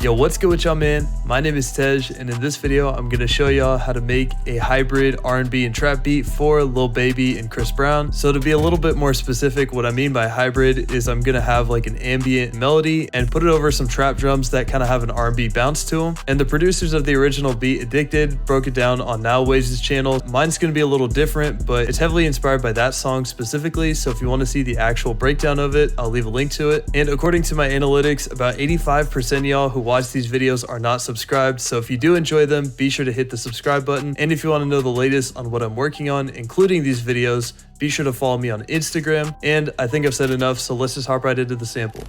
Yo, what's good with y'all, man? My name is Tej, and in this video, I'm gonna show y'all how to make a hybrid R&B and trap beat for Lil Baby and Chris Brown. So to be a little bit more specific, what I mean by hybrid is I'm gonna have like an ambient melody and put it over some trap drums that kind of have an R&B bounce to them. And the producers of the original beat, Addicted, broke it down on Now Waves' channel. Mine's gonna be a little different, but it's heavily inspired by that song specifically. So if you want to see the actual breakdown of it, I'll leave a link to it. And according to my analytics, about 85% of y'all who watch these videos are not subscribed. So if you do enjoy them, be sure to hit the subscribe button. And if you want to know the latest on what I'm working on, including these videos, be sure to follow me on Instagram. And I think I've said enough, so let's just hop right into the sample.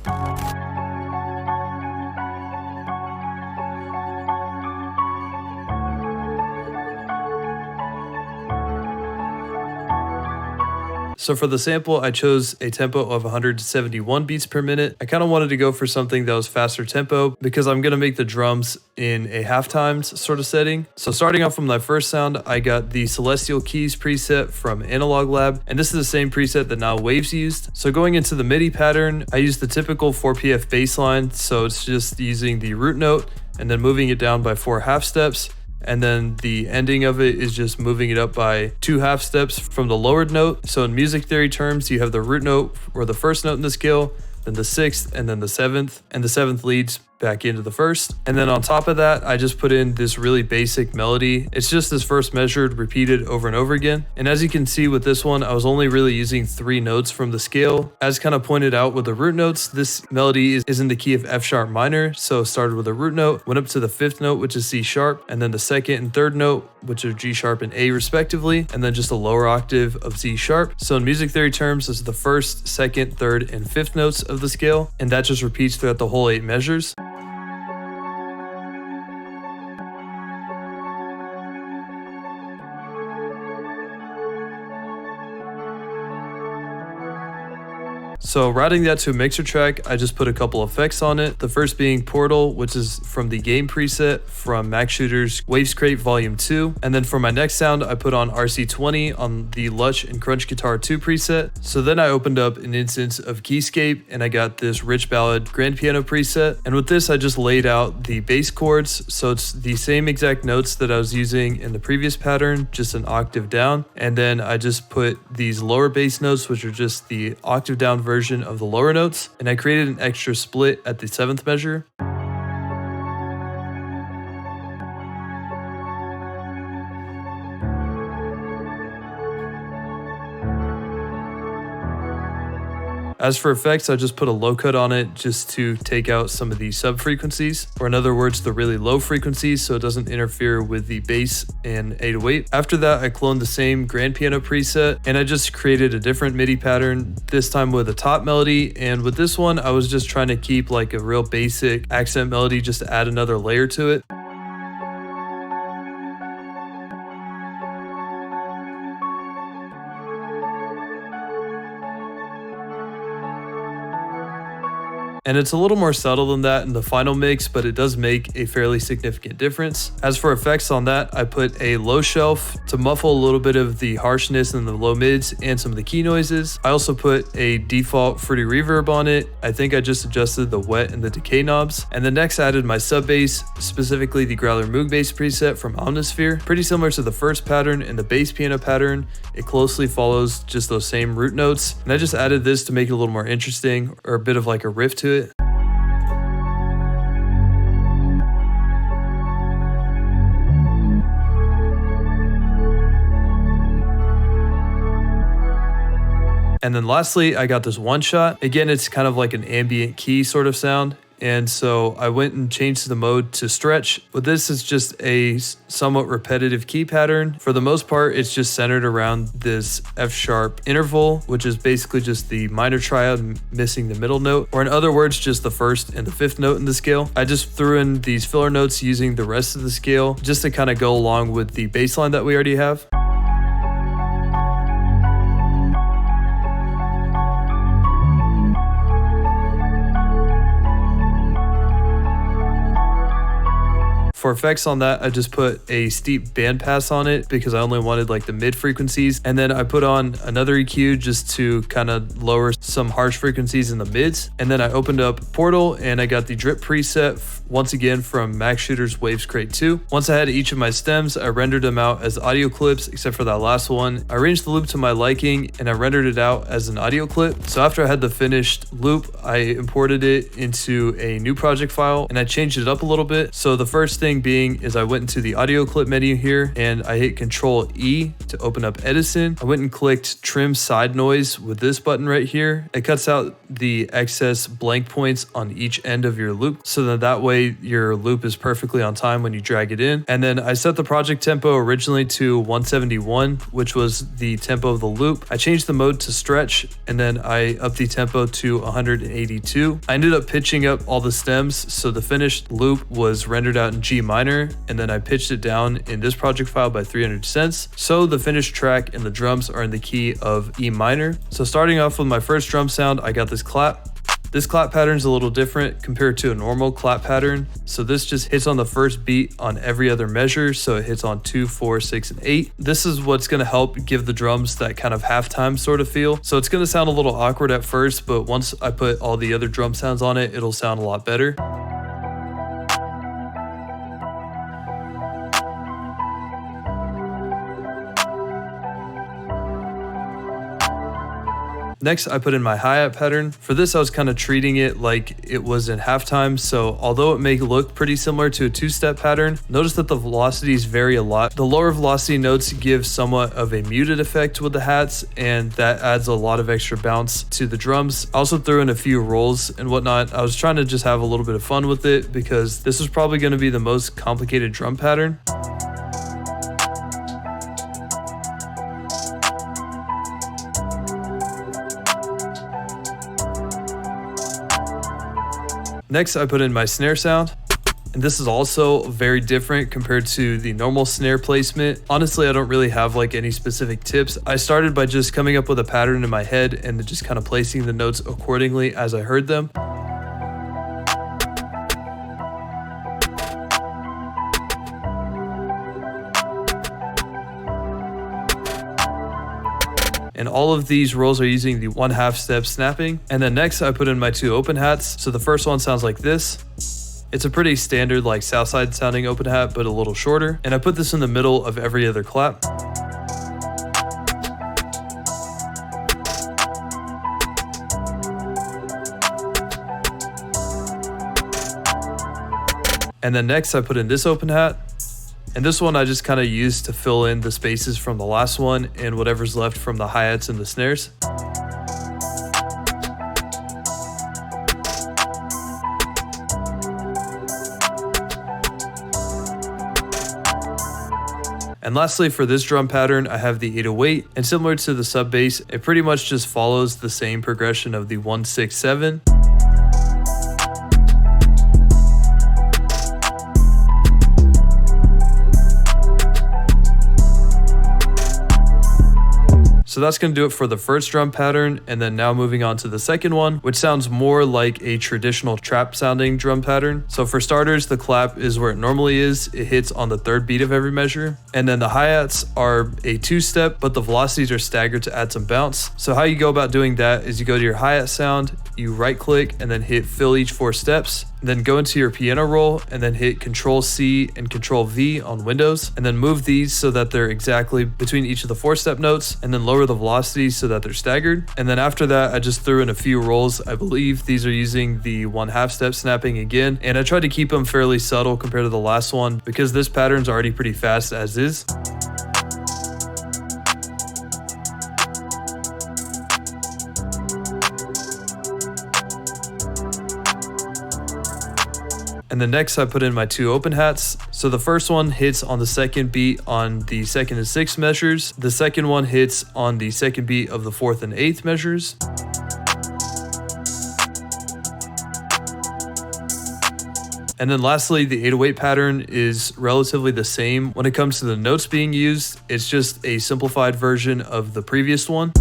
So for the sample, I chose a tempo of 171 beats per minute. I kind of wanted to go for something that was faster tempo because I'm going to make the drums in a half times sort of setting. So starting off from my first sound, I got the Celestial Keys preset from Analog Lab, and this is the same preset that Now Waves used. So going into the MIDI pattern, I used the typical 4PF bass line. So it's just using the root note and then moving it down by 4 half steps. And then the ending of it is just moving it up by 2 half steps from the lowered note. So in music theory terms, you have the root note or the first note in the scale, then the 6th, and then the 7th, and the 7th leads back into the first. And then on top of that, I just put in this really basic melody. It's just this first measured repeated over and over again. And as you can see with this one, I was only really using 3 notes from the scale. As kind of pointed out with the root notes, this melody is in the key of F sharp minor. So started with a root note, went up to the 5th note, which is C sharp, and then the 2nd and 3rd note, which are G sharp and A respectively, and then just a lower octave of C sharp. So in music theory terms, this is the 1st, 2nd, 3rd, and 5th notes of the scale. And that just repeats throughout the whole 8 measures. So routing that to a mixer track, I just put a couple effects on it. The first being Portal, which is from the game preset from Max Shooter's Waves Crate Volume 2. And then for my next sound, I put on RC20 on the Lush and Crunch Guitar 2 preset. So then I opened up an instance of Keyscape and I got this Rich Ballad Grand Piano preset. And with this, I just laid out the bass chords. So it's the same exact notes that I was using in the previous pattern, just an octave down. And then I just put these lower bass notes, which are just the octave down version of the lower notes, and I created an extra split at the 7th measure. As for effects, I just put a low cut on it just to take out some of the sub frequencies, or in other words, the really low frequencies, so it doesn't interfere with the bass and 808. After that, I cloned the same grand piano preset and I just created a different MIDI pattern, this time with a top melody. And with this one, I was just trying to keep like a real basic accent melody just to add another layer to it. And it's a little more subtle than that in the final mix, but it does make a fairly significant difference. As for effects on that, I put a low shelf to muffle a little bit of the harshness and the low mids and some of the key noises. I also put a default fruity reverb on it. I think I just adjusted the wet and the decay knobs. And then next I added my sub bass, specifically the Growler Moog bass preset from Omnisphere. Pretty similar to the first pattern and the bass piano pattern. It closely follows just those same root notes. And I just added this to make it a little more interesting, or a bit of like a riff to it. And then lastly, I got this Oneshot. Again, it's kind of like an ambient key sort of sound. And so I went and changed the mode to stretch. But this is just a somewhat repetitive key pattern. For the most part, it's just centered around this F sharp interval, which is basically just the minor triad missing the middle note, or in other words, just the 1st and the 5th note in the scale. I just threw in these filler notes using the rest of the scale just to kind of go along with the bass line that we already have. For effects on that, I just put a steep bandpass on it because I only wanted like the mid frequencies. And then I put on another EQ just to kind of lower some harsh frequencies in the mids. And then I opened up Portal and I got the drip preset once again from Max Shooter's Waves Crate 2. Once I had each of my stems, I rendered them out as audio clips, except for that last one. I arranged the loop to my liking and I rendered it out as an audio clip. So after I had the finished loop, I imported it into a new project file and I changed it up a little bit. So the first thing being is I went into the audio clip menu here and I hit Control E to open up Edison. I went and clicked Trim Side Noise with this button right here. It cuts out the excess blank points on each end of your loop so that way your loop is perfectly on time when you drag it in. And then I set the project tempo originally to 171, which was the tempo of the loop. I changed the mode to stretch and then I upped the tempo to 182. I ended up pitching up all the stems, so the finished loop was rendered out in G minor, and then I pitched it down in this project file by 300 cents. So the finished track and the drums are in the key of E minor. So starting off with my first drum sound, I got this clap. This clap pattern is a little different compared to a normal clap pattern. So this just hits on the first beat on every other measure. So it hits on 2, 4, 6, and 8. This is what's going to help give the drums that kind of halftime sort of feel. So it's going to sound a little awkward at first, but once I put all the other drum sounds on it, it'll sound a lot better. Next, I put in my hi-hat pattern. For this, I was kind of treating it like it was in halftime. So although it may look pretty similar to a two-step pattern, notice that the velocities vary a lot. The lower velocity notes give somewhat of a muted effect with the hats, and that adds a lot of extra bounce to the drums. I also threw in a few rolls and whatnot. I was trying to just have a little bit of fun with it because this is probably going to be the most complicated drum pattern. Next, I put in my snare sound, and this is also very different compared to the normal snare placement. Honestly, I don't really have like any specific tips. I started by just coming up with a pattern in my head and just kind of placing the notes accordingly as I heard them. And all of these rolls are using the 1/2 step snapping. And then next I put in my two open hats. So the first one sounds like this. It's a pretty standard like Southside sounding open hat, but a little shorter. And I put this in the middle of every other clap. And then next I put in this open hat. And this one I just kind of used to fill in the spaces from the last one and whatever's left from the hi-hats and the snares. And lastly, for this drum pattern, I have the 808, and similar to the sub bass, it pretty much just follows the same progression of the 1-6-7. So that's going to do it for the first drum pattern, and then now moving on to the second one, which sounds more like a traditional trap sounding drum pattern. So for starters, the clap is where it normally is. It hits on the third beat of every measure. And then the hi-hats are a two-step, but the velocities are staggered to add some bounce. So how you go about doing that is you go to your hi-hat sound, you right click and then hit fill each 4 steps. Then go into your piano roll and then hit Control C and Control V on Windows, and then move these so that they're exactly between each of the 4-step notes, and then lower the velocity so that they're staggered. And then after that, I just threw in a few rolls. I believe these are using the 1/2 step snapping again, and I tried to keep them fairly subtle compared to the last one because this pattern's already pretty fast as is. And then next I put in my 2 open hats. So the first one hits on the second beat on the 2nd and 6th measures. The second one hits on the second beat of the 4th and 8th measures. And then lastly, the 808 pattern is relatively the same when it comes to the notes being used. It's just a simplified version of the previous one.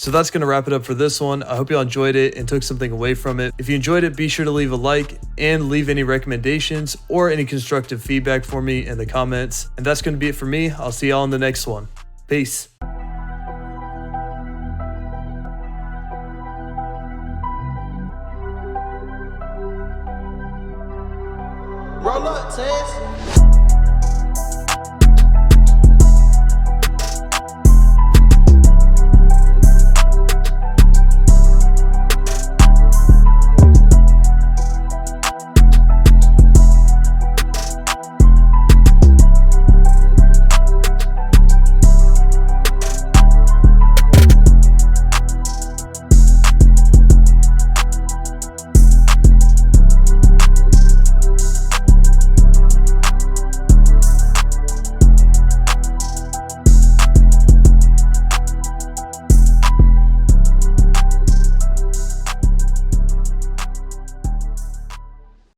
So that's going to wrap it up for this one. I hope y'all enjoyed it and took something away from it. If you enjoyed it, be sure to leave a like and leave any recommendations or any constructive feedback for me in the comments. And that's going to be it for me. I'll see y'all in the next one. Peace. Roll up, Tess.